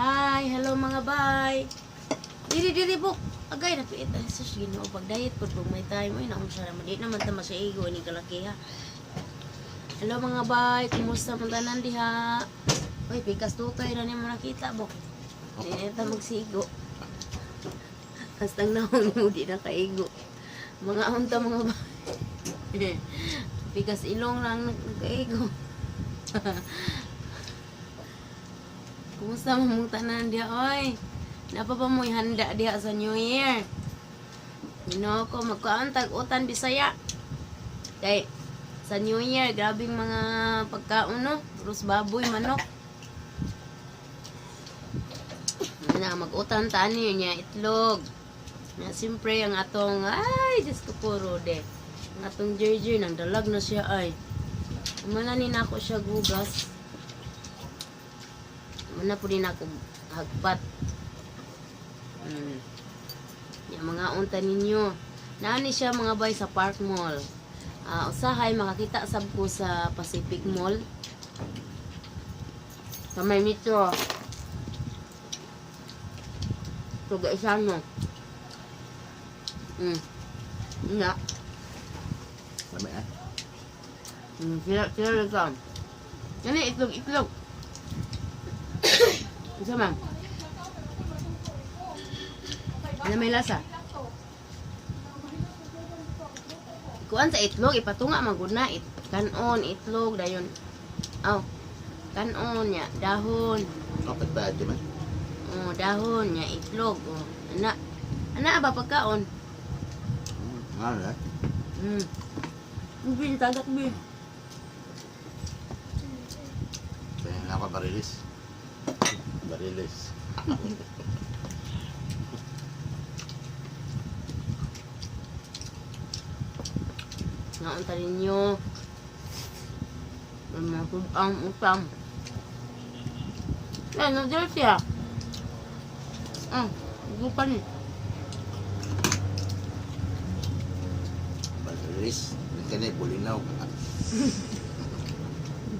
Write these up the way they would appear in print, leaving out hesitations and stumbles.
Hi, hello mga bay. Diri buk. Agay na piit ay sus Ginoo pag diet pud pag may time ay naon sa naman di naman ta masaigo ni kalaki ha. Hello mga bay, kumusta man tanan diha? Uy, pikas tutoy ra nimo nakita buk. Di ta magsigo. Hastang naon mo di na kaigo. Mga unta mga bay. Pikas ilong lang nagkaigo. Kumusta mo mong tanan diha oy? Napa pa mo ihanda diha sa New Year? Ginoo ko magkaantag utan Bisaya. Kay sa New Year grabing mga pagkaon no, rus baboy, manok. Na mag-utan tani niya itlog. Na siyempre ang atong ay Diyos ko puro de. Ang atong jerjer nang dalag na siya ay. Mananin ako siya gugas. Mana po din ako hagpat. Yung mga unta ninyo. Naani siya mga bay sa Park Mall. Usahay makakita sab ko sa Pacific Mall. Sa may metro. Ito guys ano. Nga. Lami ah. Sila lang. Yan itlog. Isa ma'am. Ano may lasa? Kuan sa itlog, ipatunga magud na kanon, itlog dayon. Kanon nya, dahon. Kapit ba ito man? Dahon nya, itlog. Ana ba pagkaon? Ano na? Bin tagak bin. Kaya nga pa barilis. Barilis. Naunta ninyo. Ang utang. Yan, nandiyan siya. Gupa ni. Barilis. Kaya bulinaw.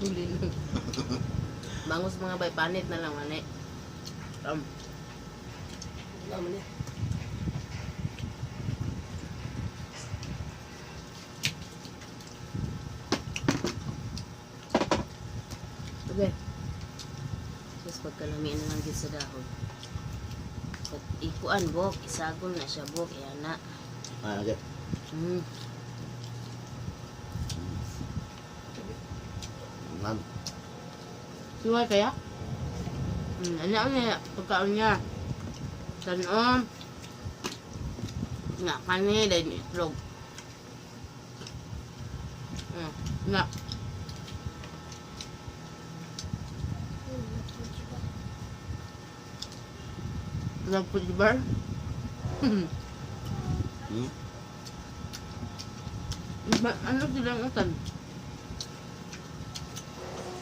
Bulinaw. Bangus mga bay, panit na lang manay. Wala man eh. Okay. Tapos pagkalamiin na lang din sa dahon. Pag ikuan bok, isagol na siya bok, yan na. Okay. Ma'am. Siway kaya? Ano niya, pagkaon niya. Kanon. Nga, kani, dahil itlog. Nga. Nagpud bar? Ano silang utan?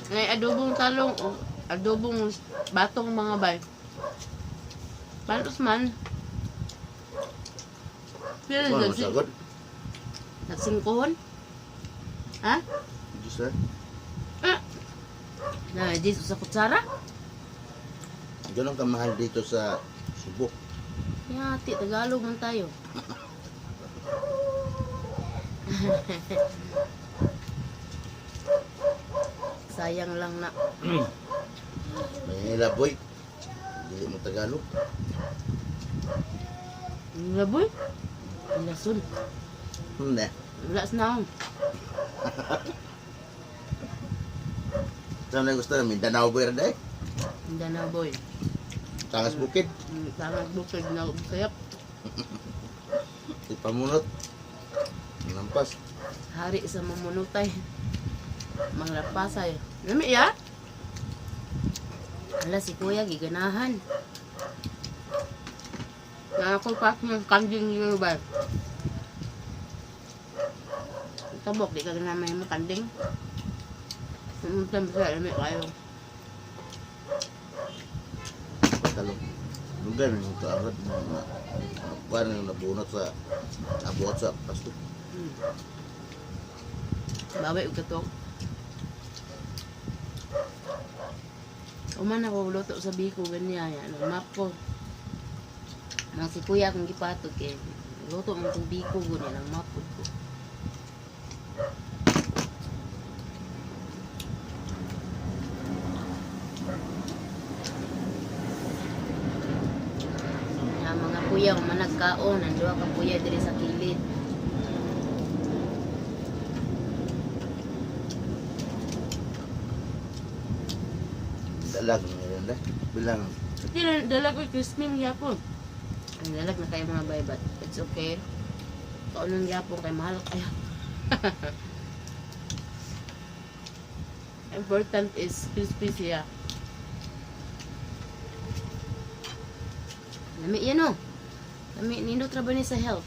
May adobong talong o adobong batong mga bay. Panos man? Pero Ano masagot? nagsingkuhon? Ha? Diyos na. Di sa kutsara? Ganun kamahal dito sa Subo. Yati, Tagalog man tayo. Sayang lang na. May laboy. Dili mo Tagalog. Laboy? Lason. Hindi. Wala na akong. Saan na gusto na? Mindanao boy rin dahil? Hindi na boy. Tangas bukid. Tangas bukid na sayap. Ipamunot. Nampas. Hari sa mamunutay. Manglapasay. Nami ya? Ala si kuya giganahan. Na ako pa ng kanding yun ba? Tabok di ka na may makanding. Sumuntan sa lami kayo. Talong. Lugar yung ito agad mo na kuwan yung nabunot sa nabuot sa pasto. Babay og katong. Uman ako luto sa biko ganyan. Ano, map ko. Nang si kuya akong gipatod kay luto mo itong biko ganyan ang mapod ko. Ang mga kuya kung managkaon, nanduwa ka kuya diri sa kilid. Dalag na yun dahil. Bilang Dalag ko crispy yapon. Ang dalag na kayo mga bay, but it's okay. Kaunong yapon kay mahal kayo. Important is crispy siya. Lami yan o. Lami, nindot ra ba ni sa health?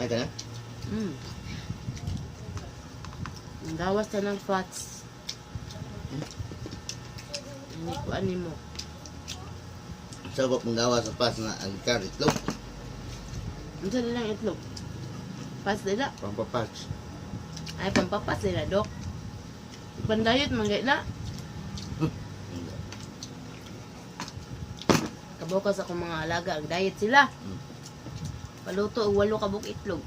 ay ka na? Ang gawas na ng fats. Hindi ko mo. Sabot mong gawa sa pas na ang itlog. Ano sa nilang itlog? Fats nila. Pampapatch. Ay, pampapas nila, Dok. Pandayot, manggay na. Kabukas ako mga alaga, ang diet sila. Paluto, 8 kabuk itlog.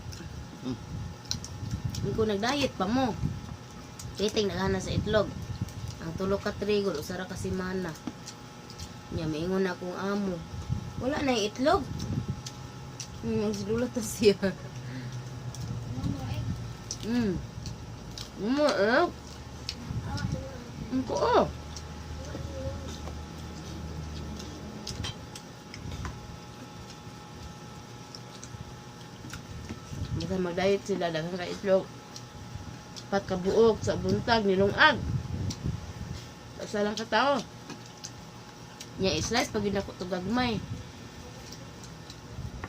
Hindi ko nag-diet pa mo. Kiting naghana sa itlog. Ang tulog ka trigo, usara kasi mana. Nya, maingon na akong amo. Wala na yung itlog. Nagsilulat na siya. Egg. Ang ko. Basta mag-diet sila, daghang ka itlog. Pat kabuok sa buntag, nilungag. Basta lang ka tao. Nya i-slice pag yun ako ito gagmay.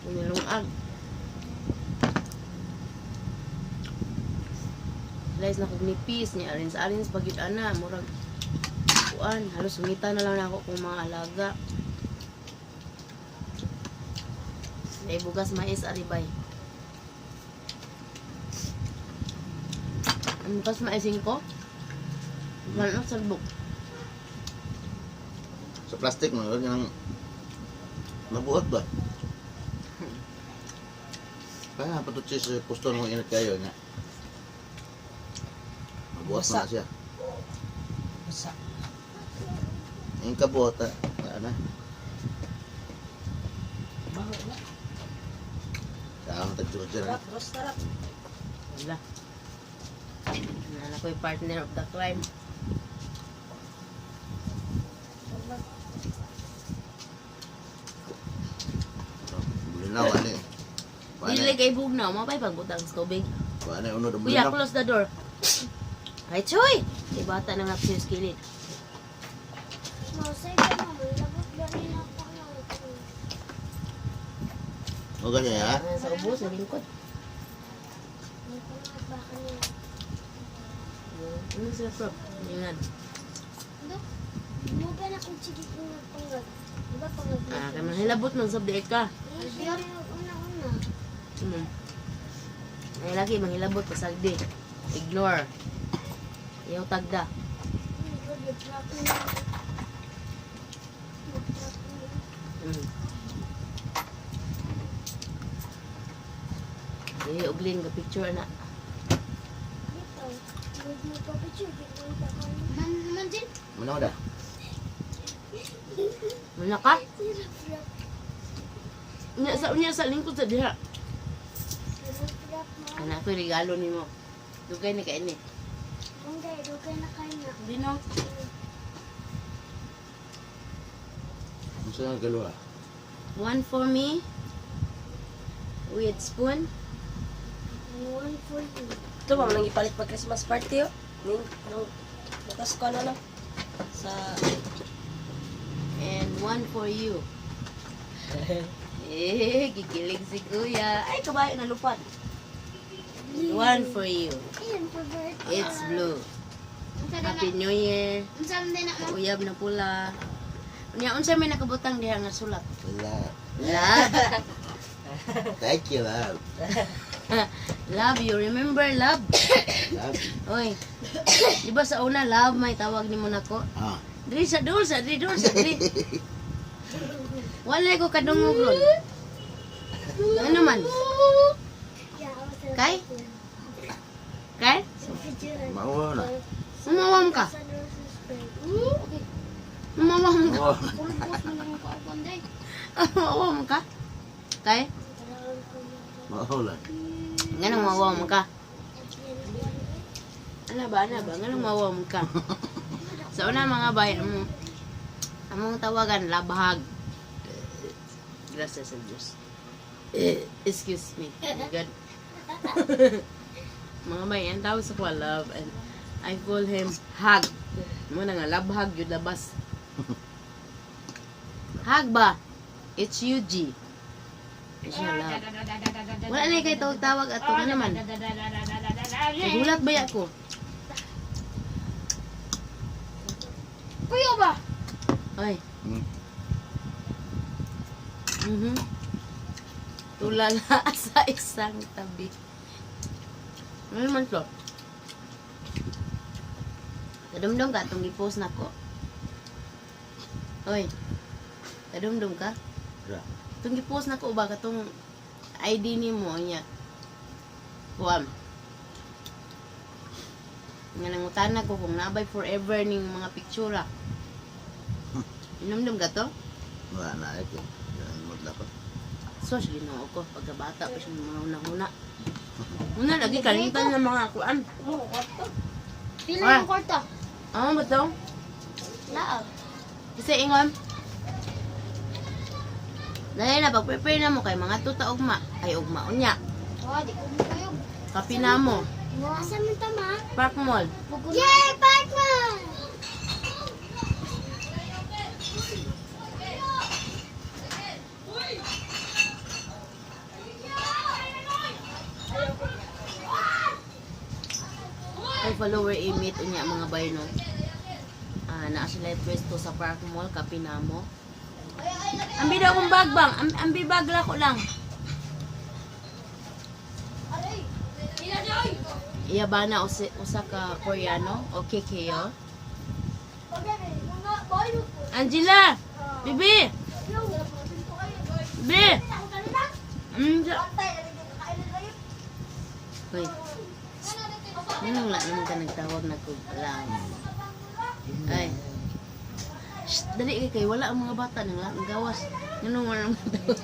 Nilungag. Slice na kog nipis niya, arins pag yun ana, murag kuan, halos sumita na lang ako kung mga alaga. Ay bugas mais aribay. Ang bugas maisin ko? Wala na salbok. Sa plastic mo, yun yung nabuhat ba? Kaya patutsi sa pusto ng init kayo niya. Nabuhat na siya. Basa. Yung kabuhat, ano? Baho na. Kaya ang tagsurot dyan. Sarap. Wala. Nana ko yung partner of the crime. Bulinaw, ano eh. Dili kay bugnaw, mapay pagbutang sa tubig. Paano yung unod ang Kuya, bulinaw? close the door. Ay, Choy! Di bata na nga siya skillet. O ganyan ya? Sa ubo, sa lingkod. Ano sila prop? Ingan. Kaya manghilabot man sa biik ka. Ay, lagi manghilabot pa sagdi. Ignore. Ayaw tagda. Ayaw uglin ka picture na. Manaw da? Mana ka? Unya sa lingkod sa diha. Anak ko regalo nimo. Dugay ni kaini. Dino. Ano sa galuha? One for me. With spoon. Ito ba nang ipalit pag Christmas party oh? Nung bukas ko na lang. Sa And one for you. Kikilig si kuya. Ay, kabayo na lupad. One for you. It's blue. Happy New Year. Uyab na pula. Unsa may nakabutang diha nga sulat? Wala. Love. Thank you, love. Love, you remember love? Love. Oy. Di ba sa una, love, may tawag ni mo nako? Ah. Diri sa doon, sa diri. Wala ko kadungog ron. Ano man? Kay? Kay? Mauwa na. Umawam ka? Umawam ka? Oh. Umawam ka? Kay? Mauwa. Ganang mawam ka? Ano ba? Ganang mawam ka? Sa una mga bayan, among tawagan, labahag. Gracias a Diyos. Excuse me. Oh my God. Mga bayan, tawag sa ko love and I call him hug. Muna nga, labahag yun labas. Hug ba? It's UG. Siya love. Wala na kayo tawag ato nga naman. Nagulat ba ko? Kuya ba? Ay. Hmm. Tulala sa isang tabi. Ano naman to? Kadumdum ka itong i-post na ko. Oy. Kadumdum ka? Ya. Itong i-post na ko ba katong ID ni mo niya? Kuwam. Nga nangutan ko kung nabay forever ning mga pictura. Inumdum ka to? Wala na ito. Yan mo dapat. Sos, ginoo ko. Pagkabata pa siya mga una-una. Una, lagi kalimutan ng mga kuan. Pila Ah. yung kwarta? Ano ba to? Laag. Kasi ingon. Dahil na, pag-prepare na mo kay mga tuta ugma. Ay, ugma. Unya. Oh, di ko mo kayo. Kapi na mo. Asa mo tama? Park Mall. Yay, Batman! Ay, follower imit. Unya, mga bayno. Naa sila yung pwesto sa Park Mall. Kapi na mo. Ambi daw akong bag bang. Ambi bag lang ko lang. Iya ba na usa ka Koreano o Kikyo? Angela! Bibi! Bibi! Hoy. Anong naman ka nagtawag na ko lang? Ay. Shh, dali kay wala ang mga bata nang lang gawas. Anong wala ang tawag?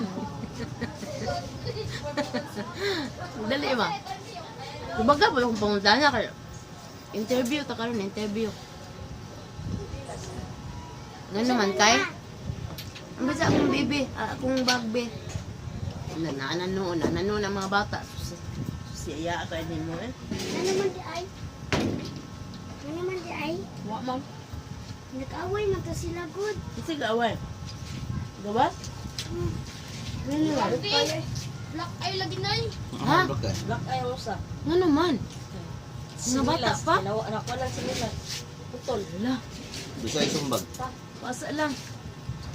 Dali ba? Kumbaga pa yung pangunta niya kayo. Interview, ta karon interview. Nga naman kay? Ang basta akong baby, akong bagbe. Nanano ang mga bata. Siya ka din mo eh. Ano naman di ay? Ano naman di ay? Wa man. Nag-away man to sila good. Kasi gaway. Gawas? Ano naman? Black ay lagi na ay. Ha? Ano ba ka? Black ay rosa. Nga naman? Mga bata pa? Anak ko lang sila. Putol. Wala. Bisa isumbag. Pasa lang.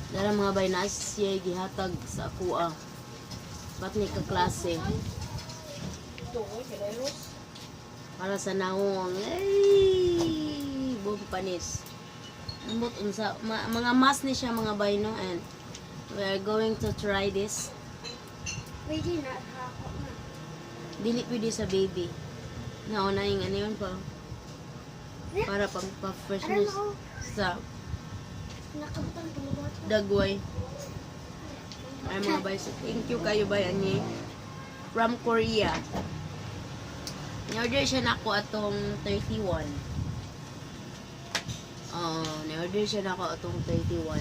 Dara mga bay na siya gihatag sa ako ba't ni kaklase Ito, kailangan. para sa naong ay buong panis. Ambot unsa mga mas ni siya mga bay no, and we are going to try this. Pwede na. Ako na. Dili pwede sa baby. Nauna yung ano yun pa. Para pang pa-freshness sa Nakabutan ko mo. dagway. Ay mga bay, so thank you kayo bay ani from Korea. Ni-order siya nako atong 31. Ni-order siya nako atong 31.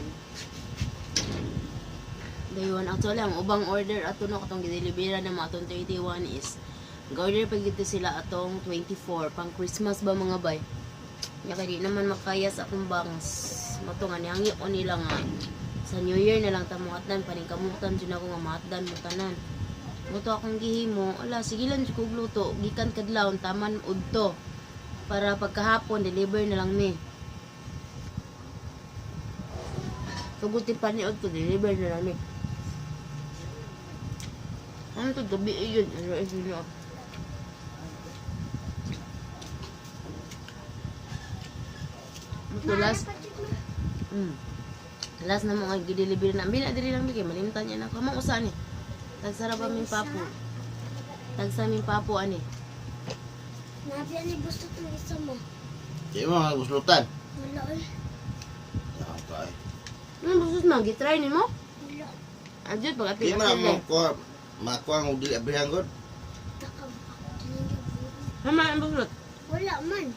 Dayon actually ang ubang order ato no katong gidelibera na mo atong 31 is ga-order pa gito sila atong 24 pang Christmas ba mga bay. Nya kay di naman makaya sa akong bangs. Mato nga nihangi o nila nga sa New Year na lang ta muhatdan paningkamutan jud ako nga mahatdan mo tanan. Muto akong gihimo, ala sige lang jud kog luto, gikan kadlawon taman udto. Para pagkahapon deliver na lang ni. Tugutin pa ni udto deliver na lang ni. Ano to gabi yun? Ano yun? Tulas. Last na mo nga gideliver na. Bila diri lang bigay malimtan niya na. Kamang usa ni. Tagsara ba min papo? Tagsa min papo ani. Nabiya ni gusto itong isa mo. Di mo mga guslutan. Wala eh. Yan ka eh. Busos na gitry nimo? Wala. Adjud pag Di apil mo apil. mo ko makuha ng dili abrihan god. Takam. Tinigil. Hama ang buslot. Wala man.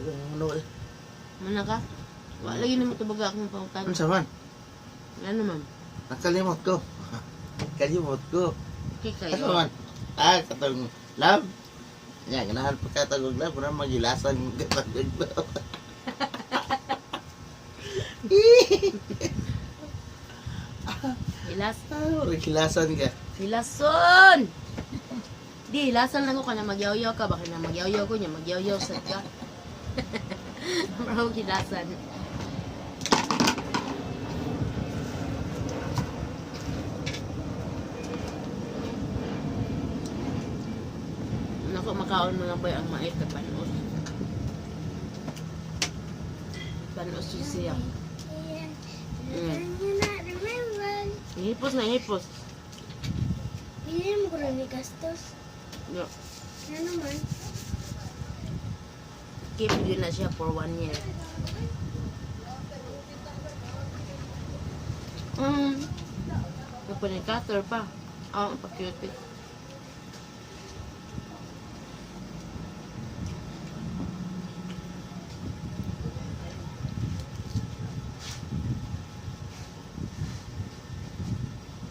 Ano eh? Mana ka? Wa lagi nimo tubaga akong pautan. Ano sa man? Ano man? Nakalimot ko. Kalimot ko. Okay Ano kayo. man? Ah, katong love. Yan, ganahan pa katagog love. Wala magilasan yung katagog love. Hilas. Magilasan ka. Hilason! Di, hilasan lang ko ka na magyaw-yaw ka. Bakit na magyaw-yaw ko niya? Magyaw-yaw sad ka. Marahong hilasan. Nako makaon mga boy ang mait na panos. Panos yun siya. Ayan. Mm. Can you not remember? Hipos na hipos. Bilhin mo ko rin ni gastos. No. Ano naman? Keep yun na siya for 1 year. Cutter pa. Pa-cute.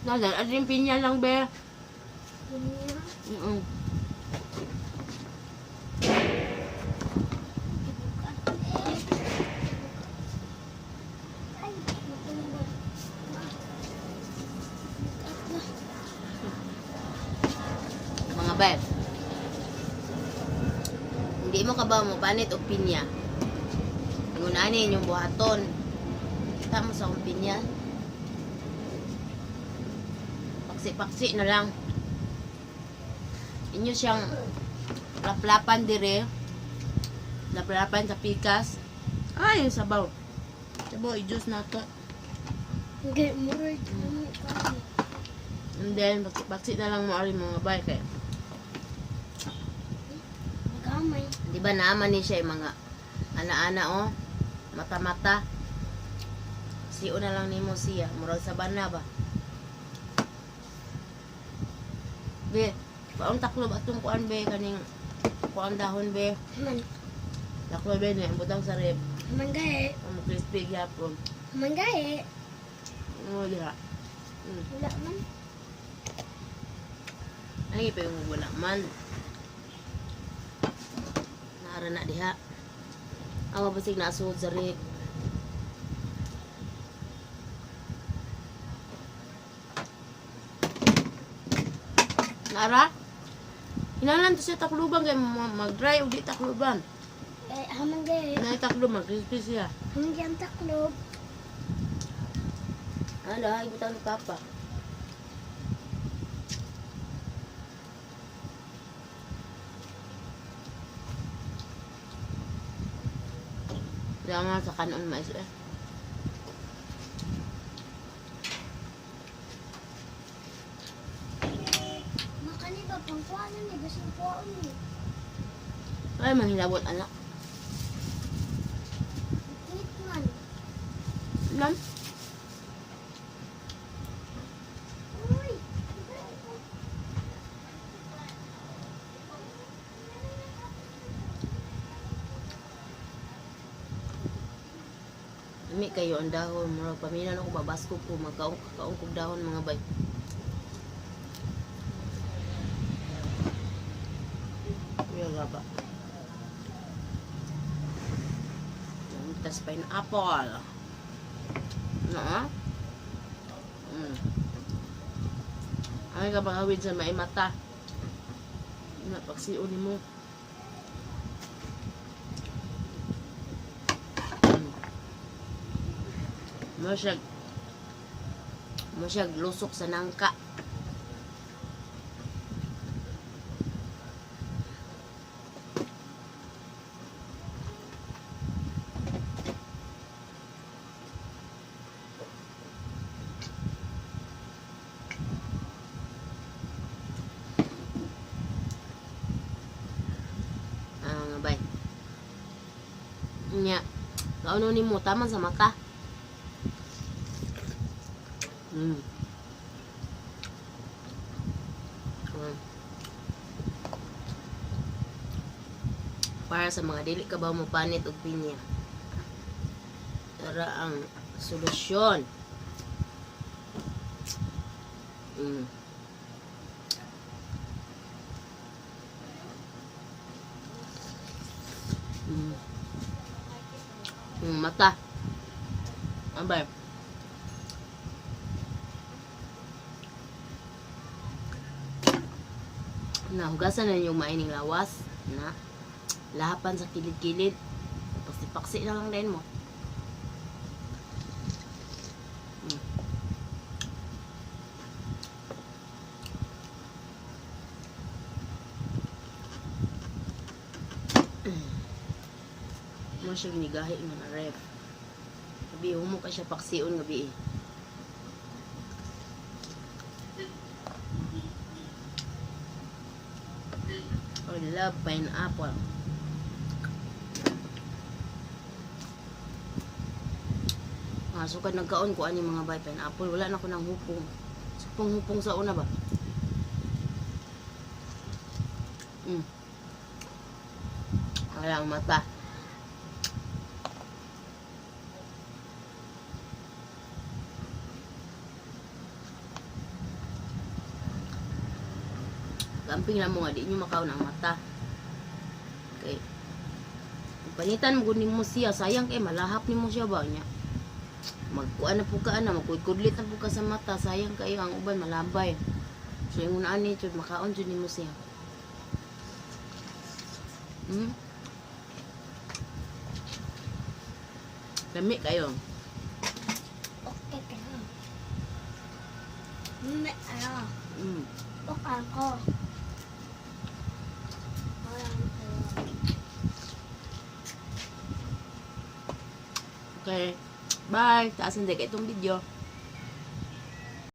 Nala, adring pinya lang, be. Pinya. Ay, matulog. Mga be. Hindi mo ka ba mo panit o pinya? Ngunanin yung buhaton. Kita mo sa kong pinya. Paksi-paksi na lang. Inyo siyang laplapan dire. Laplapan sa pikas. Ay, yung sabaw. Sabaw, i-juice na to. Get more. And then, paksi na lang mo rin mga bay. Kaya, Gamay. di ba naman ni siya yung mga ana-ana oh. Mata-mata. Siyo na lang nimo siya. Murag sa bana ba? Be, paong taklob atong kuan be kaning kuan dahon be. Man. Taklob be ni butang sa rep. Manggahe. Ang crispy gyapon. Manggahe. Ano diha? Wala man. Ay pa yung wala man. Naara na diha. Ang mabasig na asuod sa rep. Naara? Hinalan to siya takluban kaya mag-dry o di takluban. Manggahe. Nay takluban, crispy siya. Hanggang taklob. Ano, ay butang ni Papa. Diyan nga sa kanon mais eh. Makani ba pangkuanan ni gusto kuan ni. Ay, manghilabot anak. Eat man. Nan? Uy. Dami kayo ang dahon. Murag paminan ako babasko ko. Magkaong kog dahon mga bay. Kuya gaba. Tas pineapple. Ano ah? Ay ka bangawid sa may mata. Pagsiun ni mo. Masyag lusok sa nangka. Nya. Kauno nimo taman sa mata. Mm. Para sa mga dili ka ba mo panit og pinya. Tara ang solusyon. Mm. Mm. Mata. Abay. Nahugasan na yung maining lawas na lahapan sa kilid-kilid. Tapos ipaksi na lang din mo. Mm. Mo siya ginigahi nga na ref. Gabi, humo ka siya paksiun gabi eh. I love pineapple. Sukad nagkaon ko ani mga bay pineapple. Wala na ko ng hupong. Hupong sa una ba? Wala ang mata. Gamping na mo nga, di nyo makaon ang mata. Okay. Panitan mo kunin mo siya, sayang kay malahap ni mo siya ba niya. Magkuan na po ka na, magkudlit na po ka sa mata, sayang kayo ang uban malabay. So yung unaan ni chud makaon jud nimo siya. Lami kayo. Okay ka na. Ano? Okay ko. Okay. Bye. Taasan din ka itong video.